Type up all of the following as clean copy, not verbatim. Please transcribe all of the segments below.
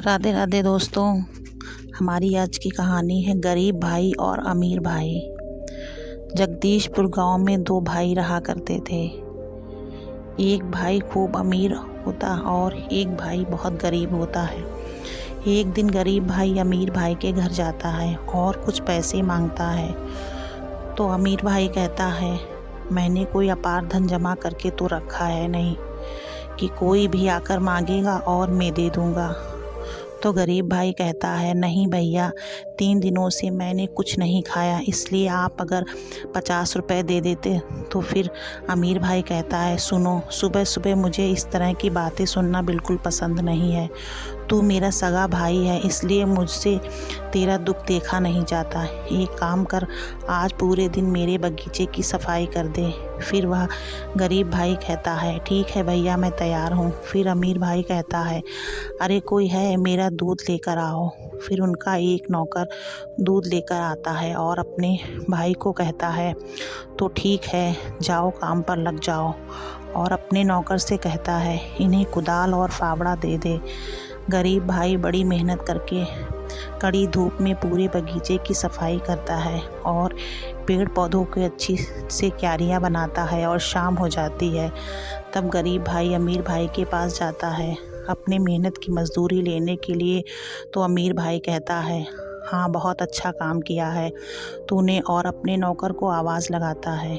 राधे राधे दोस्तों। हमारी आज की कहानी है गरीब भाई और अमीर भाई। जगदीशपुर गांव में दो भाई रहा करते थे। एक भाई खूब अमीर होता और एक भाई बहुत गरीब होता है। एक दिन गरीब भाई अमीर भाई के घर जाता है और कुछ पैसे मांगता है। तो अमीर भाई कहता है, मैंने कोई अपार धन जमा करके तो रखा है नहीं कि कोई भी आकर मांगेगा और मैं दे दूंगा। तो गरीब भाई कहता है, नहीं भैया, 3 दिनों से मैंने कुछ नहीं खाया, इसलिए आप अगर 50 रुपये दे देते तो फिर अमीर भाई कहता है, सुनो, सुबह सुबह मुझे इस तरह की बातें सुनना बिल्कुल पसंद नहीं है। तू मेरा सगा भाई है, इसलिए मुझसे तेरा दुख देखा नहीं जाता। एक काम कर, आज पूरे दिन मेरे बगीचे की सफाई कर दे। फिर वह गरीब भाई कहता है, ठीक है भैया, मैं तैयार हूँ। फिर अमीर भाई कहता है, अरे कोई है, मेरा दूध लेकर आओ। फिर उनका एक नौकर दूध लेकर आता है और अपने भाई को कहता है, तो ठीक है, जाओ काम पर लग जाओ। और अपने नौकर से कहता है, इन्हें कुदाल और फावड़ा दे दे। गरीब भाई बड़ी मेहनत करके कड़ी धूप में पूरे बगीचे की सफाई करता है और पेड़ पौधों की अच्छी से क्यारियाँ बनाता है। और शाम हो जाती है। तब गरीब भाई अमीर भाई के पास जाता है अपने मेहनत की मजदूरी लेने के लिए। तो अमीर भाई कहता है, हाँ, बहुत अच्छा काम किया है तूने। और अपने नौकर को आवाज़ लगाता है,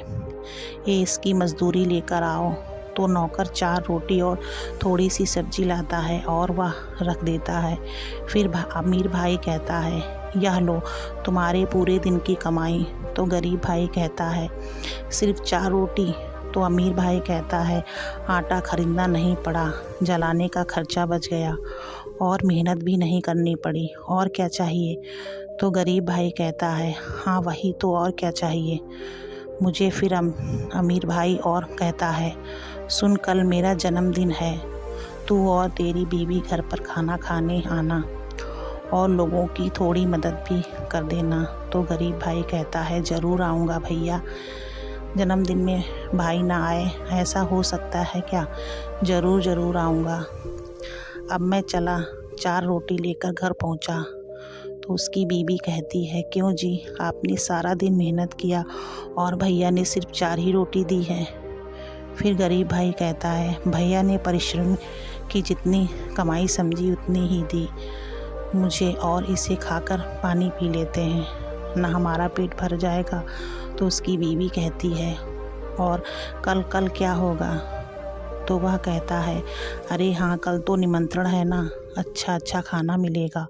ये इसकी मजदूरी लेकर आओ। तो नौकर 4 रोटी और थोड़ी सी सब्जी लाता है और वह रख देता है। फिर अमीर भाई कहता है, यह लो तुम्हारे पूरे दिन की कमाई। तो गरीब भाई कहता है, सिर्फ 4 रोटी? तो अमीर भाई कहता है, आटा खरीदना नहीं पड़ा, जलाने का खर्चा बच गया और मेहनत भी नहीं करनी पड़ी, और क्या चाहिए? तो गरीब भाई कहता है, हाँ वही तो, और क्या चाहिए मुझे? फिर अमीर भाई और कहता है, सुन, कल मेरा जन्मदिन है, तू और तेरी बीवी घर पर खाना खाने आना और लोगों की थोड़ी मदद भी कर देना। तो गरीब भाई कहता है, ज़रूर आऊँगा भैया, जन्मदिन में भाई ना आए ऐसा हो सकता है क्या? ज़रूर आऊँगा। अब मैं चला। 4 रोटी लेकर घर पहुँचा तो उसकी बीवी कहती है, क्यों जी, आपने सारा दिन मेहनत किया और भैया ने सिर्फ 4 ही रोटी दी है? फिर गरीब भाई कहता है, भैया ने परिश्रम की जितनी कमाई समझी उतनी ही दी मुझे, और इसे खाकर पानी पी लेते हैं, ना हमारा पेट भर जाएगा। तो उसकी बीवी कहती है, और कल क्या होगा? तो वह कहता है, अरे हाँ, कल तो निमंत्रण है ना, अच्छा खाना मिलेगा,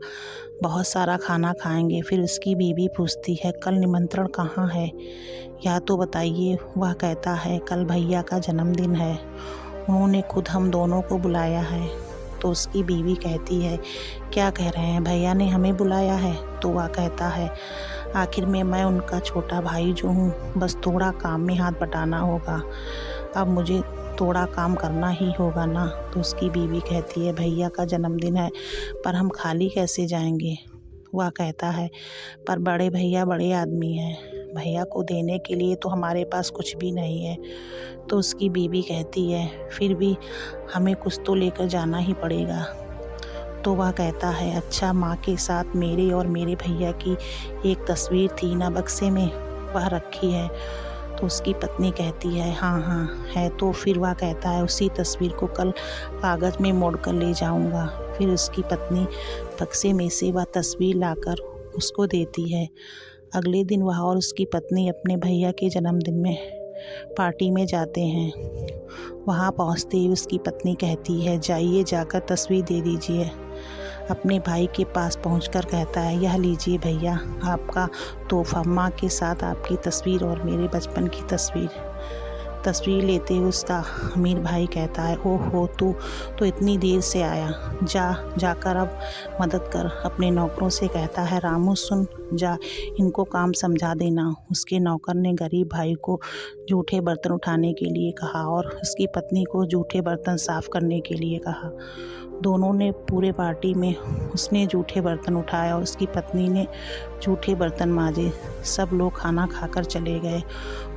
बहुत सारा खाना खाएंगे। फिर उसकी बीवी पूछती है, कल निमंत्रण कहाँ है, या तो बताइए। वह कहता है, कल भैया का जन्मदिन है, उन्होंने खुद हम दोनों को बुलाया है। तो उसकी बीवी कहती है, क्या कह रहे हैं, भैया ने हमें बुलाया है? तो वह कहता है, आखिर में मैं उनका छोटा भाई जो हूँ, बस थोड़ा काम में हाथ बटाना होगा, अब मुझे थोड़ा काम करना ही होगा ना। तो उसकी बीवी कहती है, भैया का जन्मदिन है, पर हम खाली कैसे जाएंगे? वह कहता है, पर बड़े भैया बड़े आदमी हैं, भैया को देने के लिए तो हमारे पास कुछ भी नहीं है। तो उसकी बीवी कहती है, फिर भी हमें कुछ तो लेकर जाना ही पड़ेगा। तो वह कहता है, अच्छा, माँ के साथ मेरे और मेरे भैया की एक तस्वीर थी ना बक्से में, वह रखी है। तो उसकी पत्नी कहती है, हाँ है। तो फिर वह कहता है, उसी तस्वीर को कल कागज़ में मोड़ कर ले जाऊंगा। फिर उसकी पत्नी बक्से में से वह तस्वीर लाकर उसको देती है। अगले दिन वह और उसकी पत्नी अपने भैया के जन्मदिन में पार्टी में जाते हैं। वहाँ पहुँचते ही उसकी पत्नी कहती है, जाइए, जाकर तस्वीर दे दीजिए। अपने भाई के पास पहुंचकर कहता है, यह लीजिए भैया, आपका तोहफा, माँ के साथ आपकी तस्वीर और मेरे बचपन की तस्वीर लेते हुए उसका अमीर भाई कहता है, ओहो, तू तो इतनी देर से आया, जाकर अब मदद कर। अपने नौकरों से कहता है, रामू सुन, जा, इनको काम समझा देना। उसके नौकर ने गरीब भाई को जूठे बर्तन उठाने के लिए कहा और उसकी पत्नी को जूठे बर्तन साफ करने के लिए कहा। दोनों ने पूरे पार्टी में, उसने जूठे बर्तन उठाया और उसकी पत्नी ने जूठे बर्तन मांजे। सब लोग खाना खाकर चले गए।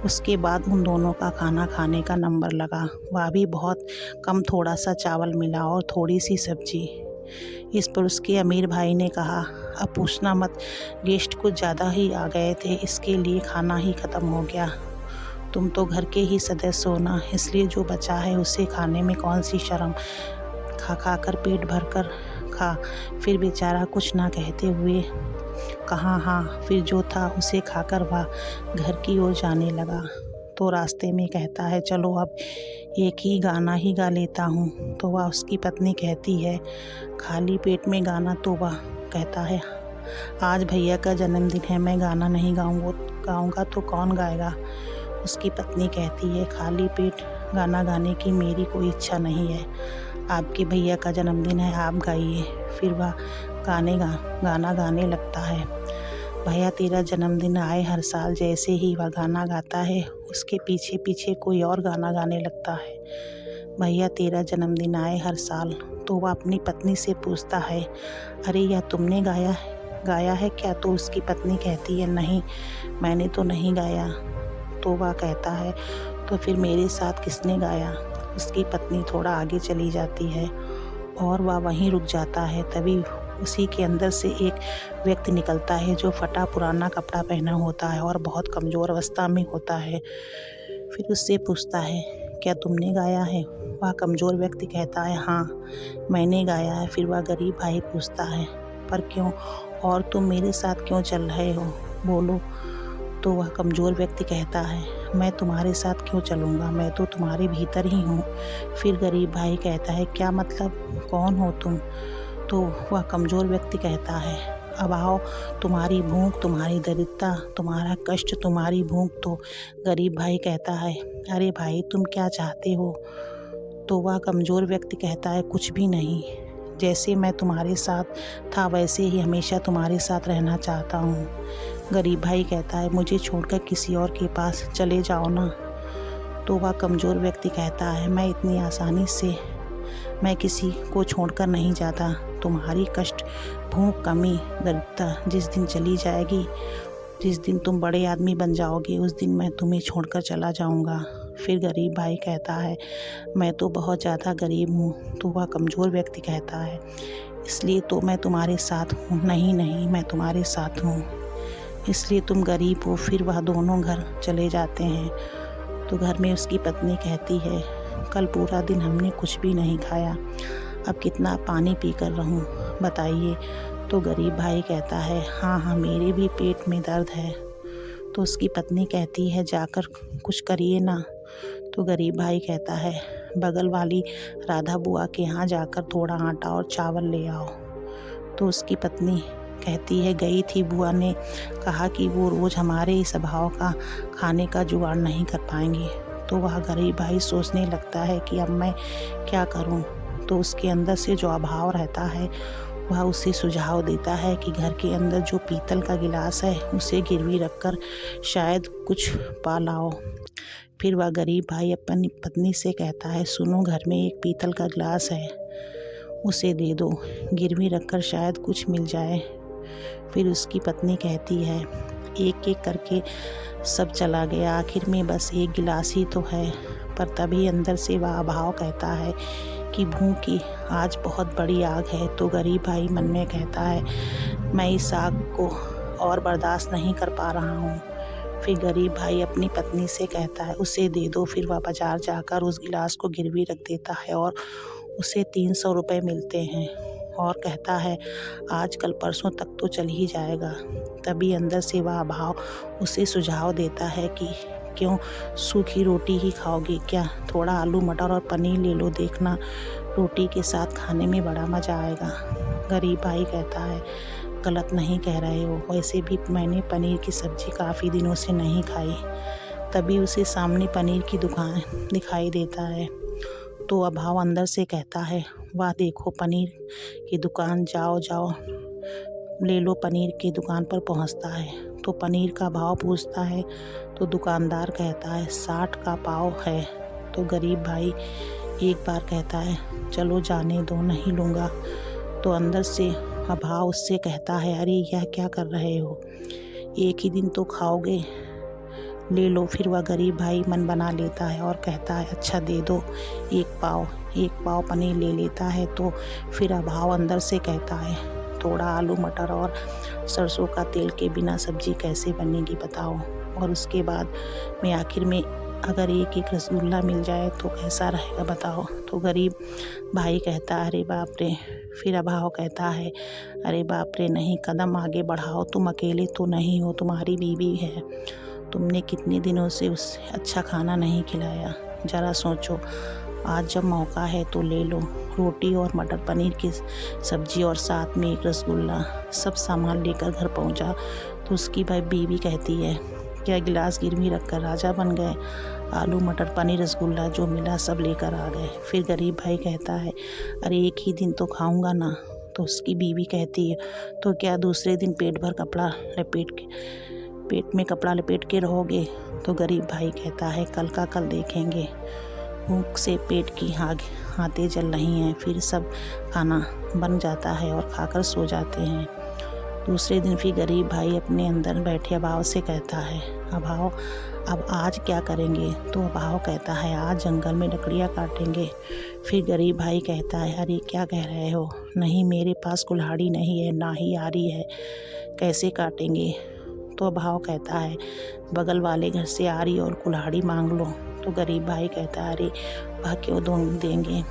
उसके बाद उन दोनों का खाना खाने का नंबर लगा। वह भी बहुत कम, थोड़ा सा चावल मिला और थोड़ी सी सब्जी। इस पर उसके अमीर भाई ने कहा, अब पूछना मत, गेस्ट कुछ ज़्यादा ही आ गए थे, इसके लिए खाना ही ख़त्म हो गया। तुम तो घर के ही सदस्य हो ना, इसलिए जो बचा है उसे खाने में कौन सी शर्म। खा खा कर पेट भर कर खा। फिर बेचारा कुछ ना कहते हुए कहा हाँ, फिर जो था उसे खाकर वह घर की ओर जाने लगा। तो रास्ते में कहता है, चलो अब एक ही गाना ही गा लेता हूँ। तो वह उसकी पत्नी कहती है, खाली पेट में गाना। तो वह कहता है, आज भैया का जन्मदिन है, मैं गाना नहीं गाऊंगा तो कौन गाएगा। उसकी पत्नी कहती है, खाली पेट गाना गाने की मेरी कोई इच्छा नहीं है, आपके भैया का जन्मदिन है, आप गाइए। फिर वह गाना गाने लगता है। भैया तेरा जन्मदिन आए हर साल, जैसे ही वह गाना गाता है उसके पीछे पीछे कोई और गाना गाने लगता है। भैया तेरा जन्मदिन आए हर साल। तो वह अपनी पत्नी से पूछता है, अरे यह तुमने गाया है क्या। तो उसकी पत्नी कहती है, नहीं मैंने तो नहीं गाया। तो वह कहता है, तो फिर मेरे साथ किसने गाया। उसकी पत्नी थोड़ा आगे चली जाती है और वह वहीं रुक जाता है। तभी उसी के अंदर से एक व्यक्ति निकलता है जो फटा पुराना कपड़ा पहना होता है और बहुत कमज़ोर अवस्था में होता है। फिर उससे पूछता है, क्या तुमने गाया है। वह कमज़ोर व्यक्ति कहता है, हाँ मैंने गाया है। फिर वह गरीब भाई पूछता है, पर क्यों, और तुम मेरे साथ क्यों चल रहे हो, बोलो। तो वह कमज़ोर व्यक्ति कहता है, मैं तुम्हारे साथ क्यों चलूँगा, मैं तो तुम्हारे भीतर ही हूँ। फिर गरीब भाई कहता है, क्या मतलब, कौन हो तुम। तो वह कमज़ोर व्यक्ति कहता है, अब आओ, तुम्हारी भूख, तुम्हारी दरिद्रता, तुम्हारा कष्ट, तुम्हारी भूख। तो गरीब भाई कहता है, अरे भाई तुम क्या चाहते हो। तो वह कमज़ोर व्यक्ति कहता है, कुछ भी नहीं, जैसे मैं तुम्हारे साथ था वैसे ही हमेशा तुम्हारे साथ रहना चाहता हूँ। गरीब भाई कहता है, मुझे छोड़कर किसी और के पास चले जाओ ना। तो वह कमज़ोर व्यक्ति कहता है, मैं इतनी आसानी से मैं किसी को छोड़कर नहीं जाता। तुम्हारी कष्ट, भूख, कमी, दरिद्रता जिस दिन चली जाएगी, जिस दिन तुम बड़े आदमी बन जाओगे, उस दिन मैं तुम्हें छोड़कर चला जाऊंगा। फिर गरीब भाई कहता है, मैं तो बहुत ज़्यादा गरीब हूँ। तो वह कमज़ोर व्यक्ति कहता है, इसलिए तो मैं तुम्हारे साथ हूँ। नहीं नहीं, मैं तुम्हारे साथ हूँ, इसलिए तुम गरीब हो। फिर वह दोनों घर चले जाते हैं। तो घर में उसकी पत्नी कहती है, कल पूरा दिन हमने कुछ भी नहीं खाया, अब कितना पानी पी कर रहूं, बताइए। तो गरीब भाई कहता है, हाँ हाँ मेरे भी पेट में दर्द है। तो उसकी पत्नी कहती है, जाकर कुछ करिए ना। तो गरीब भाई कहता है, बगल वाली राधा बुआ के यहाँ जाकर थोड़ा आटा और चावल ले आओ। तो उसकी पत्नी कहती है, गई थी, बुआ ने कहा कि वो रोज़ हमारे इस स्वभाव का खाने का जुगाड़ नहीं कर पाएंगी। तो वह गरीब भाई सोचने लगता है कि अब मैं क्या करूं। तो उसके अंदर से जो अभाव रहता है वह उसे सुझाव देता है कि घर के अंदर जो पीतल का गिलास है उसे गिरवी रखकर शायद कुछ पा लाओ। फिर वह गरीब भाई अपनी पत्नी से कहता है, सुनो, घर में एक पीतल का गिलास है, उसे दे दो, गिरवी रखकर शायद कुछ मिल जाए। फिर उसकी पत्नी कहती है, एक एक करके सब चला गया, आखिर में बस एक गिलास ही तो है। पर तभी अंदर से वह अभाव कहता है कि भूख की आज बहुत बड़ी आग है। तो गरीब भाई मन में कहता है, मैं इस आग को और बर्दाश्त नहीं कर पा रहा हूँ। फिर गरीब भाई अपनी पत्नी से कहता है, उसे दे दो। फिर वह बाजार जाकर उस गिलास को गिरवी रख देता है और उसे 300 रुपये मिलते हैं और कहता है, आज कल परसों तक तो चल ही जाएगा। तभी अंदर से वह अभाव उसे सुझाव देता है कि क्यों सूखी रोटी ही खाओगे क्या, थोड़ा आलू मटर और पनीर ले लो, देखना रोटी के साथ खाने में बड़ा मज़ा आएगा। गरीब भाई कहता है, गलत नहीं कह रहे हो, वैसे भी मैंने पनीर की सब्ज़ी काफ़ी दिनों से नहीं खाई। तभी उसे सामने पनीर की दुकान दिखाई देता है। तो अभाव अंदर से कहता है, वाह देखो पनीर की दुकान, जाओ जाओ ले लो। पनीर की दुकान पर पहुंचता है तो पनीर का भाव पूछता है तो दुकानदार कहता है 60 का पाव है। तो गरीब भाई एक बार कहता है, चलो जाने दो, नहीं लूँगा। तो अंदर से अभाव उससे कहता है, अरे यह क्या कर रहे हो, एक ही दिन तो खाओगे, ले लो। फिर वह गरीब भाई मन बना लेता है और कहता है, अच्छा दे दो, एक पाव एक पाव पनीर ले लेता है। तो फिर अभाव अंदर से कहता है, थोड़ा आलू मटर और सरसों का तेल के बिना सब्जी कैसे बनेगी बताओ। और उसके बाद में आखिर में अगर एक एक रसगुल्ला मिल जाए तो कैसा रहेगा बताओ। तो गरीब भाई कहता है, अरे बाप रे। फिर अभाव कहता है, अरे बाप रे नहीं, कदम आगे बढ़ाओ, तुम अकेले तो नहीं हो, तुम्हारी बीवी है। तुमने कितने दिनों से उसे अच्छा खाना नहीं खिलाया, ज़रा सोचो। आज जब मौका है तो ले लो। रोटी और मटर पनीर की सब्जी और साथ में एक रसगुल्ला। सब सामान लेकर घर पहुंचा तो उसकी भाई बीवी कहती है, क्या गिलास गिरवी रखकर राजा बन गए। आलू मटर पनीर रसगुल्ला जो मिला सब लेकर आ गए। फिर गरीब भाई कहता है, अरे एक ही दिन तो खाऊंगा ना। तो उसकी बीवी कहती है, तो क्या दूसरे दिन पेट में कपड़ा लपेट के रहोगे। तो गरीब भाई कहता है, कल का कल देखेंगे। भूख से पेट की हाथें जल रही हैं। फिर सब खाना बन जाता है और खाकर सो जाते हैं। दूसरे दिन फिर गरीब भाई अपने अंदर बैठे अभाव से कहता है, अभाव अब आज क्या करेंगे। तो अभाव कहता है, आज जंगल में लकड़ियाँ काटेंगे। फिर गरीब भाई कहता है, अरे क्या कह रहे हो, नहीं मेरे पास कुल्हाड़ी नहीं है, ना ही आरी है, कैसे काटेंगे। तो अभाव कहता है, बगल वाले घर से आरी और कुल्हाड़ी मांग लो। तो गरीब भाई कहता है, अरे वह क्यों देंगे,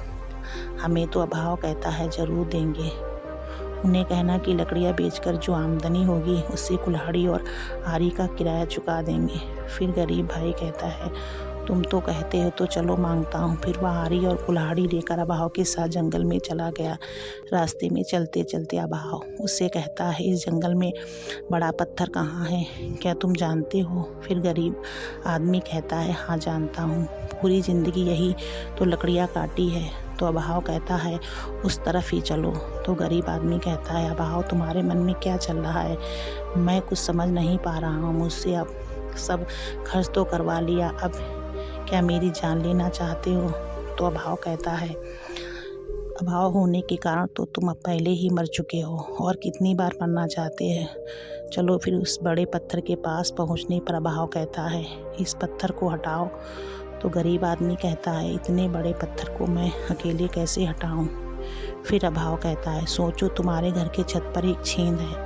हमें। तो अभाव कहता है, ज़रूर देंगे। उन्हें कहना कि लकड़ियाँ बेचकर जो आमदनी होगी उससे कुल्हाड़ी और आरी का किराया चुका देंगे। फिर गरीब भाई कहता है, तुम तो कहते हो तो चलो मांगता हूँ। फिर वह आरी और कुल्हाड़ी लेकर अभाव के साथ जंगल में चला गया। रास्ते में चलते चलते अभाव उससे कहता है, इस जंगल में बड़ा पत्थर कहाँ है, क्या तुम जानते हो। फिर गरीब आदमी कहता है, हाँ जानता हूँ, पूरी ज़िंदगी यही तो लकड़ियाँ काटी है। तो अभाव कहता है, उस तरफ ही चलो। तो गरीब आदमी कहता है, अभाव तुम्हारे मन में क्या चल रहा है, मैं कुछ समझ नहीं पा रहा हूँ। मुझसे अब सब खर्च तो करवा लिया, अब क्या मेरी जान लेना चाहते हो। तो अभाव कहता है, अभाव होने के कारण तो तुम अब पहले ही मर चुके हो, और कितनी बार मरना चाहते हैं। चलो फिर उस बड़े पत्थर के पास पहुंचने पर अभाव कहता है, इस पत्थर को हटाओ। तो गरीब आदमी कहता है, इतने बड़े पत्थर को मैं अकेले कैसे हटाऊं। फिर अभाव कहता है, सोचो तुम्हारे घर के छत पर एक छेद है,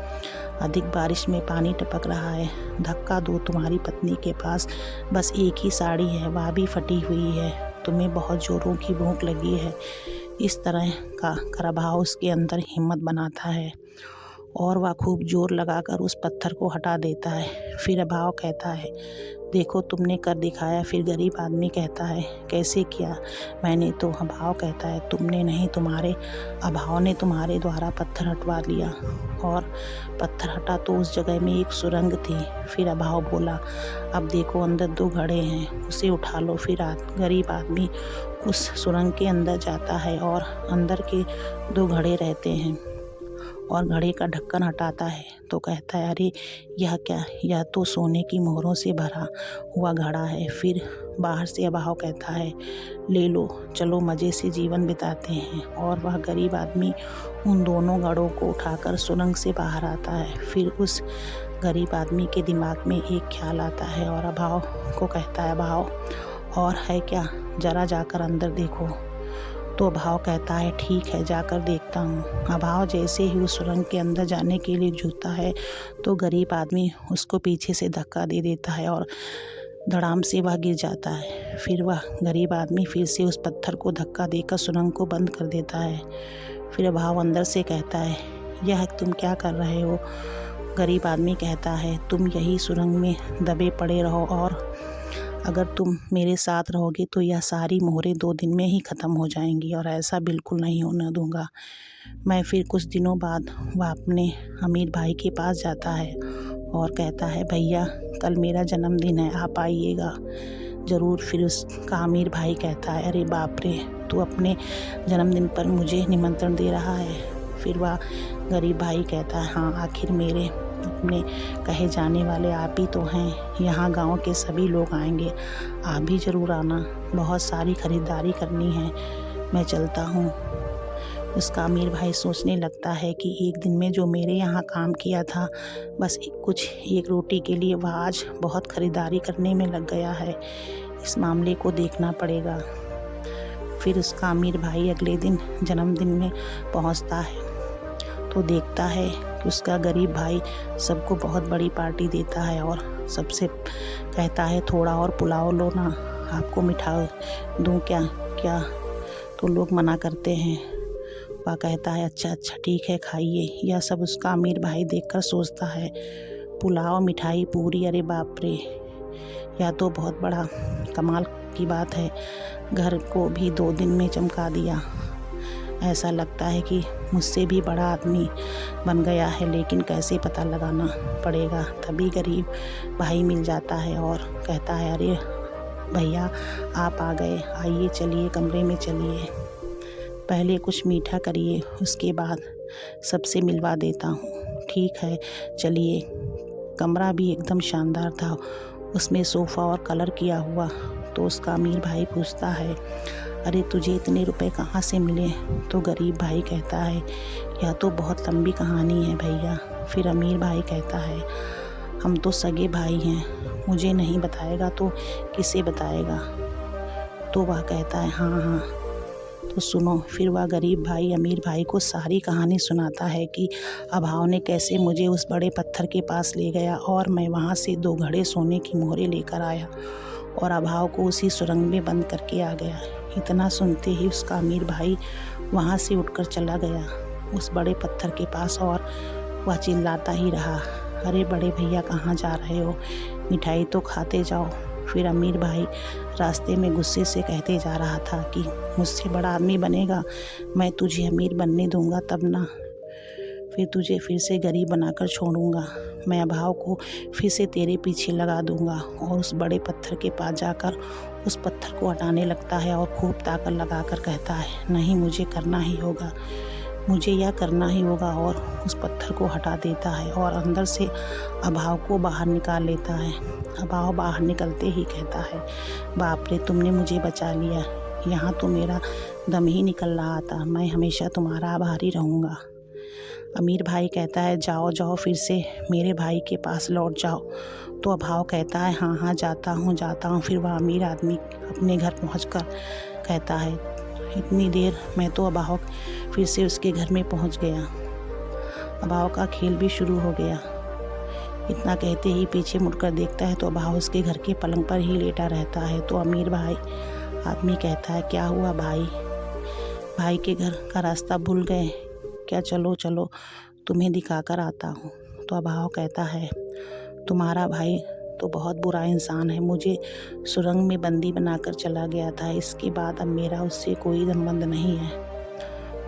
अधिक बारिश में पानी टपक रहा है। धक्का दो, तुम्हारी पत्नी के पास बस एक ही साड़ी है, वह भी फटी हुई है। तुम्हें बहुत जोरों की भूख लगी है। इस तरह का अभाव उसके अंदर हिम्मत बनाता है और वह खूब जोर लगाकर उस पत्थर को हटा देता है। फिर अभाव कहता है, देखो तुमने कर दिखाया। फिर गरीब आदमी कहता है, कैसे किया। मैंने तो। अभाव कहता है, तुमने नहीं, तुम्हारे अभाव ने तुम्हारे द्वारा पत्थर हटवा लिया। और पत्थर हटा तो उस जगह में एक सुरंग थी। फिर अभाव बोला, अब देखो अंदर 2 घड़े हैं, उसे उठा लो। फिर गरीब आदमी उस सुरंग के अंदर जाता है और अंदर के 2 घड़े रहते हैं और घड़े का ढक्कन हटाता है तो कहता है, अरे यह क्या, यह तो सोने की मोहरों से भरा हुआ घड़ा है। फिर बाहर से अभाव कहता है, ले लो, चलो मज़े से जीवन बिताते हैं। और वह गरीब आदमी उन दोनों घड़ों को उठाकर सुरंग से बाहर आता है। फिर उस गरीब आदमी के दिमाग में एक ख्याल आता है और अभाव को कहता है, अभाव और है क्या, ज़रा जाकर अंदर देखो। तो अभाव कहता है, ठीक है, जाकर देखता हूँ। अभाव जैसे ही उस सुरंग के अंदर जाने के लिए झुकता है तो गरीब आदमी उसको पीछे से धक्का दे देता है और धड़ाम से वह गिर जाता है। फिर वह गरीब आदमी फिर से उस पत्थर को धक्का देकर सुरंग को बंद कर देता है। फिर अभाव अंदर से कहता है, यह तुम क्या कर रहे हो। गरीब आदमी कहता है, तुम यही सुरंग में दबे पड़े रहो, और अगर तुम मेरे साथ रहोगे तो यह सारी मोहरें 2 दिन में ही ख़त्म हो जाएंगी, और ऐसा बिल्कुल नहीं होने दूंगा मैं। फिर कुछ दिनों बाद वह अपने अमीर भाई के पास जाता है और कहता है, भैया कल मेरा जन्मदिन है, आप आइएगा ज़रूर। फिर उसका अमीर भाई कहता है, अरे बाप रे, तू अपने जन्मदिन पर मुझे निमंत्रण दे रहा है। फिर वह गरीब भाई कहता है, हाँ, आखिर मेरे अपने कहे जाने वाले आप ही तो हैं। यहाँ गांव के सभी लोग आएंगे, आप भी ज़रूर आना, बहुत सारी खरीदारी करनी है, मैं चलता हूँ। उसका अमीर भाई सोचने लगता है कि एक दिन में जो मेरे यहाँ काम किया था, बस एक रोटी के लिए वह आज बहुत खरीदारी करने में लग गया है। इस मामले को देखना पड़ेगा। फिर उसका अमीर भाई अगले दिन जन्मदिन में पहुंचता है तो देखता है कि उसका गरीब भाई सबको बहुत बड़ी पार्टी देता है और सबसे कहता है थोड़ा और पुलाव लो ना, आपको मिठाई दूँ क्या क्या। तो लोग मना करते हैं। वह कहता है अच्छा अच्छा ठीक है खाइए। यह सब उसका अमीर भाई देखकर सोचता है पुलाव मिठाई पूरी, अरे बाप रे, यह तो बहुत बड़ा कमाल की बात है, घर को भी 2 दिन में चमका दिया। ऐसा लगता है कि मुझसे भी बड़ा आदमी बन गया है, लेकिन कैसे पता लगाना पड़ेगा। तभी गरीब भाई मिल जाता है और कहता है अरे भैया आप आ गए, आइए चलिए कमरे में चलिए, पहले कुछ मीठा करिए, उसके बाद सबसे मिलवा देता हूँ। ठीक है चलिए। कमरा भी एकदम शानदार था, उसमें सोफ़ा और कलर किया हुआ। तो उसका अमीर भाई पूछता है अरे तुझे इतने रुपए कहाँ से मिले। तो गरीब भाई कहता है यह तो बहुत लंबी कहानी है भैया। फिर अमीर भाई कहता है हम तो सगे भाई हैं, मुझे नहीं बताएगा तो किसे बताएगा। तो वह कहता है हाँ हाँ तो सुनो। फिर वह गरीब भाई अमीर भाई को सारी कहानी सुनाता है कि अभाव ने कैसे मुझे उस बड़े पत्थर के पास ले गया और मैं वहाँ से 2 घड़े सोने की मोहरें लेकर आया और अभाव को उसी सुरंग में बंद करके आ गया। इतना सुनते ही उसका अमीर भाई वहाँ से उठकर चला गया उस बड़े पत्थर के पास और वह चिल्लाता ही रहा अरे बड़े भैया कहाँ जा रहे हो, मिठाई तो खाते जाओ। फिर अमीर भाई रास्ते में गुस्से से कहते जा रहा था कि मुझसे बड़ा आदमी बनेगा, मैं तुझे अमीर बनने दूंगा तब ना, फिर तुझे फिर से गरीब बनाकर छोड़ूंगा। मैं अभाव को फिर से तेरे पीछे लगा दूंगा। और उस बड़े पत्थर के पास जाकर उस पत्थर को हटाने लगता है और खूब ताकत लगाकर कहता है नहीं मुझे करना ही होगा, मुझे यह करना ही होगा। और उस पत्थर को हटा देता है और अंदर से अभाव को बाहर निकाल लेता है। अभाव बाहर निकलते ही कहता है बाप रे तुमने मुझे बचा लिया, यहाँ तो मेरा दम ही निकल रहा था, मैं हमेशा तुम्हारा आभारी रहूँगा। अमीर भाई कहता है जाओ जाओ फिर से मेरे भाई के पास लौट जाओ। तो अभाव कहता है हाँ हाँ जाता हूँ। फिर वह अमीर आदमी अपने घर पहुँचकर कहता है इतनी देर मैं तो अभाव फिर से उसके घर में पहुँच गया। अभाव का खेल भी शुरू हो गया। इतना कहते ही पीछे मुड़कर देखता है तो अभाव उसके घर के पलंग पर ही लेटा रहता है। तो अमीर भाई आदमी कहता है क्या हुआ भाई के घर का रास्ता भूल गए क्या, चलो चलो तुम्हें दिखाकर आता हूँ। तो अभाव कहता है तुम्हारा भाई तो बहुत बुरा इंसान है, मुझे सुरंग में बंदी बनाकर चला गया था, इसके बाद अब मेरा उससे कोई संबंध नहीं है।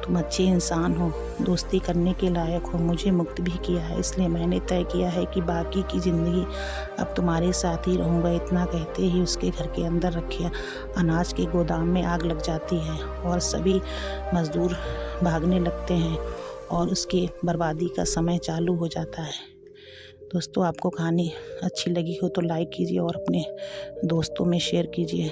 तुम अच्छे इंसान हो, दोस्ती करने के लायक हो, मुझे मुक्त भी किया है, इसलिए मैंने तय किया है कि बाकी की ज़िंदगी अब तुम्हारे साथ ही रहूँगा। इतना कहते ही उसके घर के अंदर रखे अनाज के गोदाम में आग लग जाती है और सभी मज़दूर भागने लगते हैं और उसके बर्बादी का समय चालू हो जाता है। दोस्तों आपको कहानी अच्छी लगी हो तो लाइक कीजिए और अपने दोस्तों में शेयर कीजिए।